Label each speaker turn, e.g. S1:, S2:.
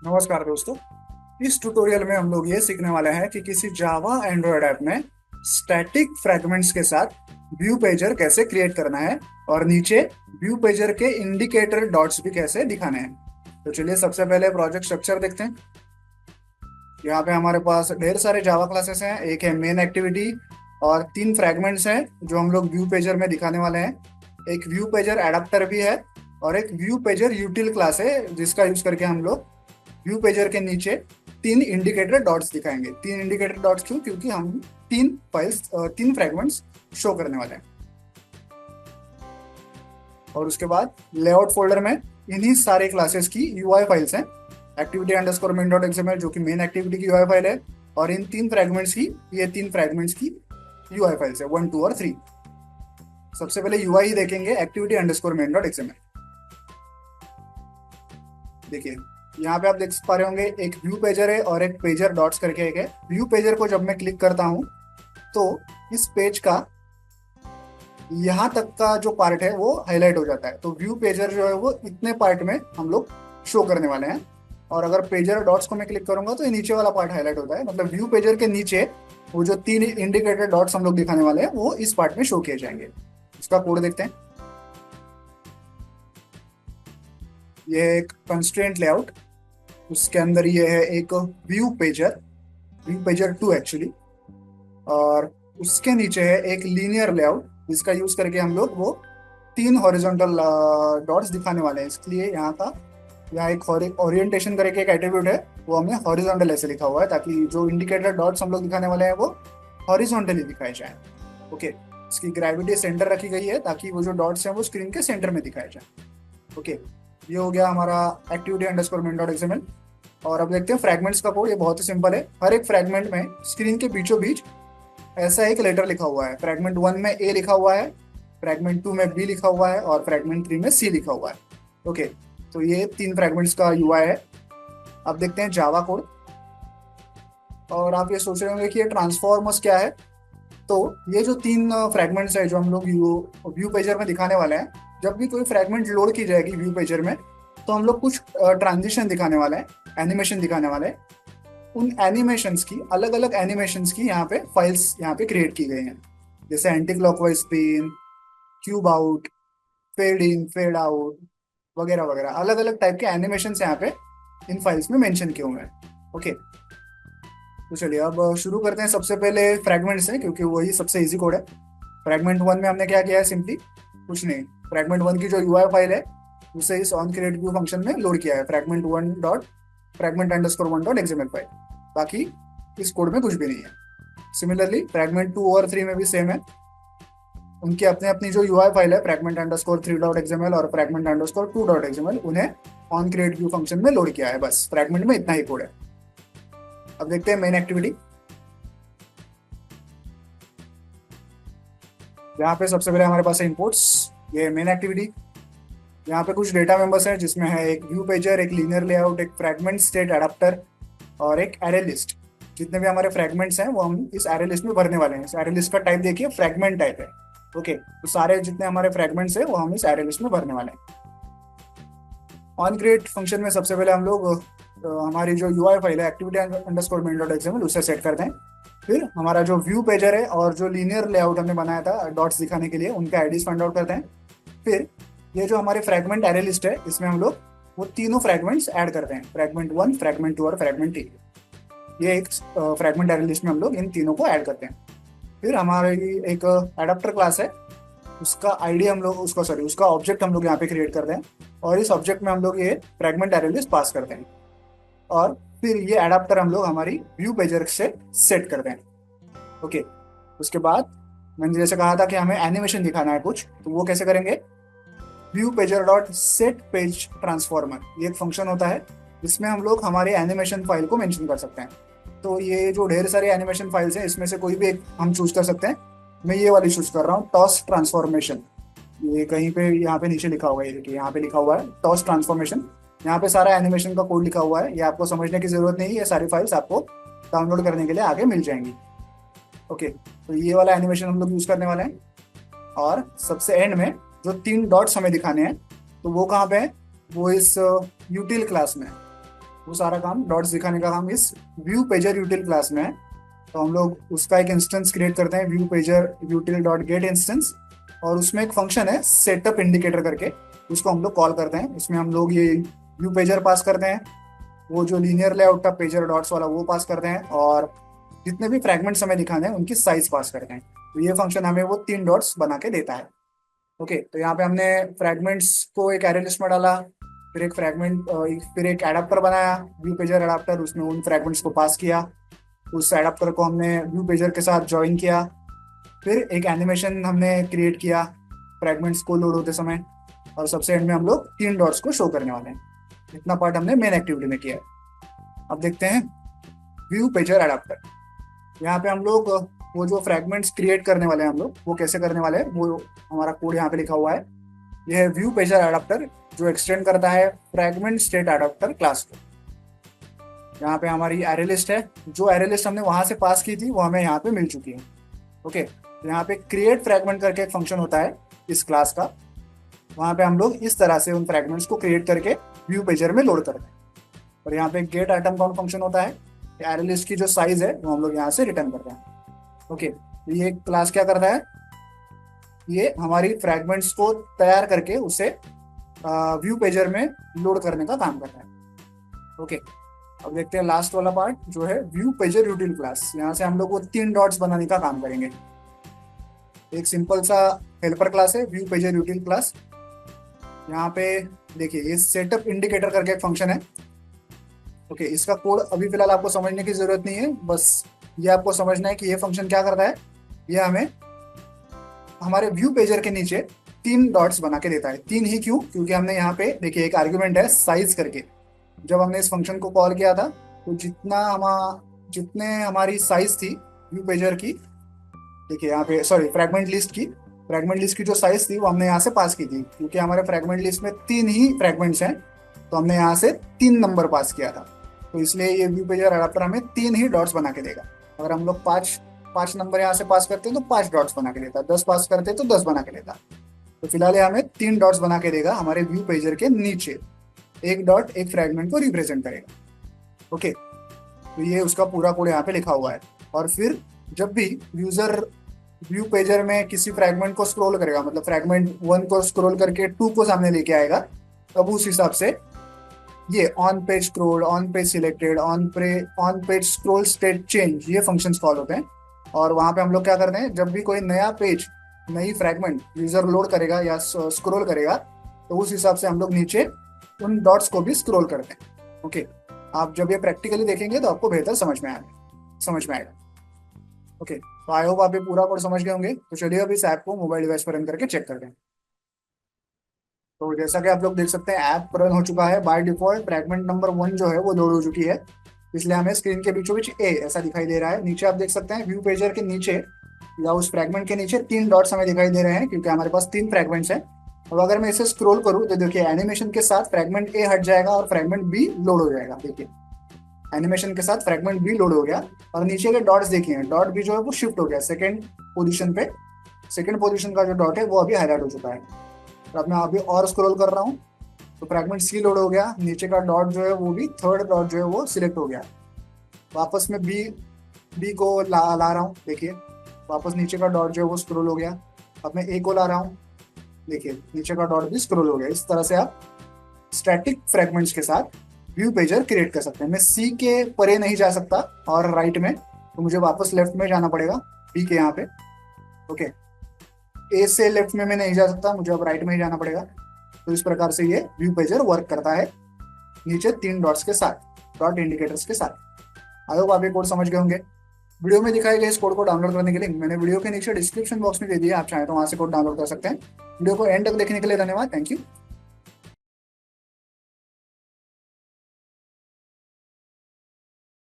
S1: नमस्कार दोस्तों। इस ट्यूटोरियल में हम लोग ये सीखने वाले हैं कि किसी जावा एंड्रॉयड ऐप में स्टैटिक फ्रैगमेंट्स के साथ व्यू पेजर कैसे क्रिएट करना है और नीचे व्यू पेजर के इंडिकेटर डॉट्स भी कैसे दिखाने हैं। तो चलिए सबसे पहले प्रोजेक्ट स्ट्रक्चर देखते हैं। यहाँ पे हमारे पास ढेर सारे जावा क्लासेस हैं। एक है मेन एक्टिविटी और तीन फ्रैगमेंट्स हैं जो हम लोग व्यू पेजर में दिखाने वाले हैं। एक व्यू पेजर एडाप्टर भी है और एक व्यू पेजर यूटिल क्लास है जिसका यूज करके हम लोग व्यू पेजर के नीचे तीन इंडिकेटर डॉट्स दिखाएंगे। तीन इंडिकेटर डॉट्स क्यों? क्योंकि हम तीन फ्रैगमेंट्स शो करने वाले हैं। और उसके बाद लेआउट फोल्डर में इन्हीं सारे क्लासेस की यूआई फाइल्स हैं। Activity underscore main dot XML जो कि मेन एक्टिविटी की यूआई फाइल है, और इन तीन फ्रैगमेंट्स की यूआई फाइल्स है 1 2 और 3। सबसे पहले यूआई ही देखेंगे, activity underscore main dot XML. देखिए यहाँ पे आप देख पा रहे होंगे एक व्यू पेजर है और एक पेजर डॉट्स करके एक है। व्यू पेजर को जब मैं क्लिक करता हूँ तो इस पेज का यहाँ तक का जो पार्ट है वो हाईलाइट हो जाता है। तो व्यू पेजर जो है वो इतने पार्ट में हम लोग शो करने वाले हैं। और अगर पेजर डॉट्स को मैं क्लिक करूंगा तो ये नीचे वाला पार्ट हाईलाइट होता है। मतलब व्यू पेजर के नीचे वो जो तीन इंडिकेटर डॉट्स हम लोग दिखाने वाले हैं वो इस पार्ट में शो किए जाएंगे। इसका कोड देखते हैं। ये एक कंस्ट्रेंट लेआउट, उसके अंदर ये है एक व्यू पेजर 2 एक्चुअली, और उसके नीचे है एक लीनियर लेआउट जिसका यूज करके हम लोग वो तीन हॉरिजॉन्टल डॉट्स दिखाने वाले हैं। इसलिए यहाँ एक ओरिएंटेशन करके एक एट्रीब्यूट है, वो हमने हॉरिजॉन्टल ऐसे लिखा हुआ है ताकि जो इंडिकेटर डॉट्स हम लोग दिखाने वाले हैं वो हॉरिजॉन्टली दिखाए जाए। ओके, इसकी ग्रेविटी सेंटर रखी गई है ताकि वो जो डॉट्स हैं वो स्क्रीन के सेंटर में दिखाए जाए। ओके, ये हो गया हमारा activity underscore main dot XML. और अब देखते हैं फ्रैगमेंट्स का कोड। ये बहुत ही सिंपल है। हर एक फ्रैगमेंट में स्क्रीन के बीचों बीच ऐसा एक लेटर लिखा हुआ है। फ्रैगमेंट 1 में ए लिखा हुआ है, फ्रैगमेंट 2 में बी लिखा हुआ है और फ्रैगमेंट 3 में सी लिखा हुआ है। ओके, तो ये तीन फ्रैगमेंट्स का यूआई है। अब देखते हैं जावा कोड। और आप ये सोच रहे होंगे कि ये ट्रांसफॉर्मर्स क्या है। तो ये जो तीन फ्रैगमेंट्स है जो हम लोग व्यू पेजर में दिखाने वाले हैं, जब भी कोई फ्रैगमेंट लोड की जाएगी व्यू पेजर में तो हम लोग कुछ ट्रांजिशन दिखाने वाले हैं, एनिमेशन दिखाने वाले हैं। उन एनिमेशंस की अलग अलग एनिमेशंस की यहाँ पे फाइल्स यहाँ पे क्रिएट की गई हैं। जैसे anti clockwise spin, cube out, fade in, fade out वगैरह वगैरह अलग अलग टाइप के एनिमेशंस यहाँ पे इन फाइल्स में मेंशन किए हुए हैं। ओके, तो चलिए अब शुरू करते हैं। सबसे पहले फ्रैगमेंट से, क्योंकि वही सबसे इजी कोड है। फ्रैगमेंट 1 में हमने क्या किया है? सिंपली कुछ नहीं, फ्रैगमेंट 1 की जो यूआई फाइल है उसे इस ऑन क्रिएट व्यू फंक्शन में लोड किया है। Fragment 1 dot fragment underscore 1 dot XML file. बाकी इस कोड में कुछ भी नहीं है। सिमिलरली फ्रैगमेंट 2 और 3 में भी सेम है। उनकी अपनी अपनी जो यूआई फाइल है फ्रैगमेंट अंडरस्कोर 3 डॉट एक्सएमएल और फ्रैगमेंट अंडरस्कोर 2 डॉट एक्सएमएल, उन्हें ऑन क्रिएट व्यू फंक्शन में लोड किया है। बस फ्रैगमेंट में इतना ही कोड है। अब देखते हैं मेन एक्टिविटी। यहाँ पे सबसे पहले हमारे पास है इनपुट्स। ये मेन एक्टिविटी। यहाँ पे कुछ डेटा मेंबर्स हैं जिसमें है एक व्यू पेजर, एक लीनियर लेआउट, एक फ्रैगमेंट स्टेट एडाप्टर और एक एरे लिस्ट। जितने भी हमारे फ्रैगमेंट्स हैं वो हम इस एरे लिस्ट में भरने वाले हैं। इस एरे लिस्ट का टाइप देखिए, फ्रैगमेंट टाइप है। ओके, तो सारे जितने हमारे फ्रैगमेंट्स हैं वो हम इस एरे लिस्ट में भरने वाले हैं। ऑन क्रिएट फंक्शन में सबसे पहले हम लोग हमारी जो यूआई फाइल है activity underscore main dot XML उसे सेट करते हैं। फिर हमारा जो व्यू पेजर है और जो लीनियर लेआउट हमने बनाया था डॉट्स दिखाने के लिए, उनके आईडीज फाइंड आउट करते हैं। फिर ये जो हमारे फ्रैगमेंट एरे लिस्ट है इसमें हम लोग वो तीनों फ्रैगमेंट्स ऐड करते हैं, फ्रैगमेंट 1, फ्रैगमेंट 2 और फ्रैगमेंट 3। ये एक फ्रैगमेंट एरे लिस्ट में हम लोग इन तीनों को ऐड करते हैं। फिर हमारी एक एडाप्टर क्लास है, उसका आईडी हम लोग उसका ऑब्जेक्ट हम लोग यहाँ पे क्रिएट करते हैं और इस ऑब्जेक्ट में हम लोग ये फ्रैगमेंट एरे लिस्ट पास करते हैं। और फिर ये एडाप्टर हम लोग हमारी व्यू पेजर से सेट करते हैं। ओके, उसके बाद मैंने जैसे कहा था कि हमें एनिमेशन दिखाना है कुछ, तो वो कैसे करेंगे? View pager dot set page transformer, ये एक फंक्शन होता है जिसमें हम लोग हमारे एनिमेशन फाइल को मेंशन कर सकते हैं। तो ये जो ढेर सारी एनिमेशन फाइल्स हैं इसमें से कोई भी एक हम चूज कर सकते हैं। मैं ये वाली चूज कर रहा हूँ, टॉस ट्रांसफॉर्मेशन। ये कहीं पे यहाँ पे नीचे लिखा हुआ है, देखिए यहाँ पे लिखा हुआ है टॉस ट्रांसफॉर्मेशन। यहाँ पे सारा एनिमेशन का कोड लिखा हुआ है, ये आपको समझने की जरूरत नहीं है। ये सारी फाइल्स आपको डाउनलोड करने के लिए आगे मिल जाएंगी। ओके, तो ये वाला एनिमेशन हम लोग यूज करने वाले हैं। और सबसे एंड में जो तीन डॉट्स हमें दिखाने हैं तो वो कहाँ पे है? वो इस यूटिल क्लास में है। वो सारा काम, डॉट्स दिखाने का काम इस व्यू पेजर यूटिल क्लास में है। तो हम लोग उसका एक इंस्टेंस क्रिएट करते हैं, view pager यूटिल dot gate instance, और उसमें एक फंक्शन है सेटअप इंडिकेटर करके, उसको हम लोग कॉल करते हैं। उसमें हम लोग ये व्यू पेजर पास करते हैं, वो जो लीनियर लेआउट था पेजर डॉट्स वाला वो पास करते हैं, और जितने भी फ्रैगमेंट्स हमें दिखाने हैं उनकी साइज पास करते हैं। तो ये फंक्शन हमें वो 3 डॉट्स बना के देता है। ओके, तो यहाँ पे हमने फ्रैगमेंट्स को एक एरे लिस्ट में डाला, फिर एक फ्रैगमेंट, फिर एक एडाप्टर बनाया, व्यू पेजर एडाप्टर, उसमें उन फ्रैगमेंट्स को पास किया, उस एडाप्टर को हमने व्यू पेजर के साथ ज्वाइन किया, फिर एक एनिमेशन हमने क्रिएट किया फ्रैगमेंट्स को लोड होते समय, और सबसे एंड में हम लोग 3 डॉट्स को शो करने वाले हैं। इतना पार्ट हमने मेन एक्टिविटी में किया है। अब देखते हैं व्यू पेजर एडाप्टर। यहाँ पे हम लोग वो जो फ्रैगमेंट्स क्रिएट करने वाले हैं हम लोग, वो कैसे करने वाले हैं, वो हमारा कोड यहाँ पे लिखा हुआ है। यह है व्यू पेजर एडाप्टर, जो एक्सटेंड करता है फ्रैगमेंट स्टेट एडाप्टर क्लास को। यहाँ पे हमारी एरे लिस्ट है, जो एरे लिस्ट हमने वहां से पास की थी वो हमें यहाँ पे मिल चुकी है। ओके, तो यहाँ पे क्रिएट फ्रैगमेंट करके एक फंक्शन होता है इस क्लास का, वहाँ पे हम लोग इस तरह से उन फ्रैगमेंट्स को क्रिएट करके व्यू पेजर में लोड करते हैं। और यहाँ पे गेट आइटम काउंट फंक्शन होता है, एरे लिस्ट की जो साइज है वो हम लोग यहाँ से रिटर्न करते हैं। ओके, तो ये क्लास क्या करता है, ये हमारी फ्रैगमेंट्स को तैयार करके उसे व्यू पेजर में लोड करने का काम करता है। ओके, अब देखते हैं लास्ट वाला पार्ट जो है व्यू पेजर यूटिल क्लास। यहाँ से हम लोग वो 3 डॉट्स बनाने का काम करेंगे। एक सिंपल सा हेल्पर क्लास है व्यू पेजर यूटिल क्लास। यहाँ पे देखिए ये सेटअप इंडिकेटर करके एक फंक्शन है। ओके, इसका कोड अभी फिलहाल आपको समझने की जरूरत नहीं है, बस ये आपको समझना है कि ये फंक्शन क्या करता है। ये हमें हमारे व्यू पेजर के नीचे 3 डॉट्स बना के देता है। 3 ही क्यों, क्योंकि हमने यहाँ पे देखिए एक आर्ग्यूमेंट है साइज करके। जब हमने इस फंक्शन को कॉल किया था तो जितने हमारी साइज थी व्यू पेजर की, देखिए यहाँ पे सॉरी फ्रैगमेंट लिस्ट की जो साइज थी वो हमने यहाँ से पास की थी, क्योंकि हमारे फ्रैगमेंट लिस्ट में 3 ही फ्रैगमेंट्स हैं, तो हमने यहाँ से 3 नंबर पास किया था। तो इसलिए ये व्यू पेजर एडाप्टर हमें 3 ही डॉट्स बना के देगा। अगर हम लोग पाँच पाँच नंबर यहाँ से पास करते हैं तो 5 डॉट्स बना के देता, 10 पास करते हैं तो 10 बना के देता। तो फिलहाल ये हमें 3 डॉट्स बना के देगा हमारे व्यू पेजर के नीचे। एक डॉट एक फ्रैगमेंट को रिप्रेजेंट करेगा। ओके, तो ये उसका पूरा कोड यहाँ पे लिखा हुआ है। और फिर जब भी यूजर व्यू पेजर में किसी फ्रैगमेंट को स्क्रॉल करेगा, मतलब फ्रैगमेंट 1 को स्क्रॉल करके 2 को सामने लेके आएगा, तब उस हिसाब से ये on page scroll, on page selected, on page scroll state change, ये फंक्शंस कॉल होते हैं। और वहां पे हम लोग क्या करते हैं, जब भी कोई नया पेज, नई फ्रैगमेंट यूजर लोड करेगा या स्क्रॉल करेगा, तो उस हिसाब से हम लोग नीचे उन डॉट्स को भी स्क्रॉल करते हैं। ओके, आप जब ये प्रैक्टिकली देखेंगे तो आपको बेहतर समझ में आएगा। ओके, तो आई होप आप ये पूरा कोड समझ गए होंगे। तो चलिए अब इस ऐप को मोबाइल डिवाइस पर रन करके चेक करते हैं। तो जैसा कि आप लोग देख सकते हैं ऐप रन हो चुका है। बाय डिफॉल्ट फ्रैगमेंट नंबर 1 जो है वो लोड हो चुकी है, इसलिए हमें स्क्रीन के बीचों बीच ए ऐसा दिखाई दे रहा है। नीचे आप देख सकते हैं व्यू पेजर के नीचे या उस फ्रैगमेंट के नीचे 3 डॉट्स हमें दिखाई दे रहे हैं, क्योंकि हमारे पास 3 फ्रैगमेंट्स हैं। और अगर मैं इसे स्क्रॉल करूँ तो देखिए एनिमेशन के साथ फ्रैगमेंट ए हट जाएगा और फ्रैगमेंट बी लोड हो जाएगा। देखिए एनिमेशन के साथ फ्रैगमेंट बी लोड हो गया, और नीचे के डॉट्स देखिए, डॉट भी जो है वो शिफ्ट हो गया सेकंड पोजीशन पे। सेकंड पोजीशन का जो डॉट है वो अभी हाईलाइट हो चुका है। तो अब मैं अभी और स्क्रॉल कर रहा हूँ तो फ्रैगमेंट सी लोड हो गया, नीचे का डॉट जो है वो भी, थर्ड डॉट जो है वो सिलेक्ट हो गया। वापस में बी को ला रहा हूँ, देखिए वापस नीचे का डॉट जो है वो स्क्रॉल हो गया। अब मैं ए को ला रहा हूँ, देखिए नीचे का डॉट भी स्क्रॉल हो गया। इस तरह से आप स्टैटिक फ्रैगमेंट्स के साथ व्यू पेजर क्रिएट कर सकते हैं। मैं सी के परे नहीं जा सकता और राइट में, तो मुझे वापस लेफ्ट में जाना पड़ेगा बी के यहाँ पे। ओके, ए से लेफ्ट में मैं नहीं जा सकता, मुझे अब राइट में ही जाना पड़ेगा। तो इस प्रकार से ये व्यू पेजर वर्क करता है नीचे 3 डॉट्स के साथ, डॉट इंडिकेटर्स के साथ। आई होप आप ये कोड समझ गए होंगे। वीडियो में दिखाए गए इस कोड को डाउनलोड करने के लिंक मैंने वीडियो के नीचे डिस्क्रिप्शन बॉक्स में दे दिया, आप चाहें तो वहां से कोड डाउनलोड कर सकते हैं। वीडियो को एंड तक देखने के लिए धन्यवाद। Thank you.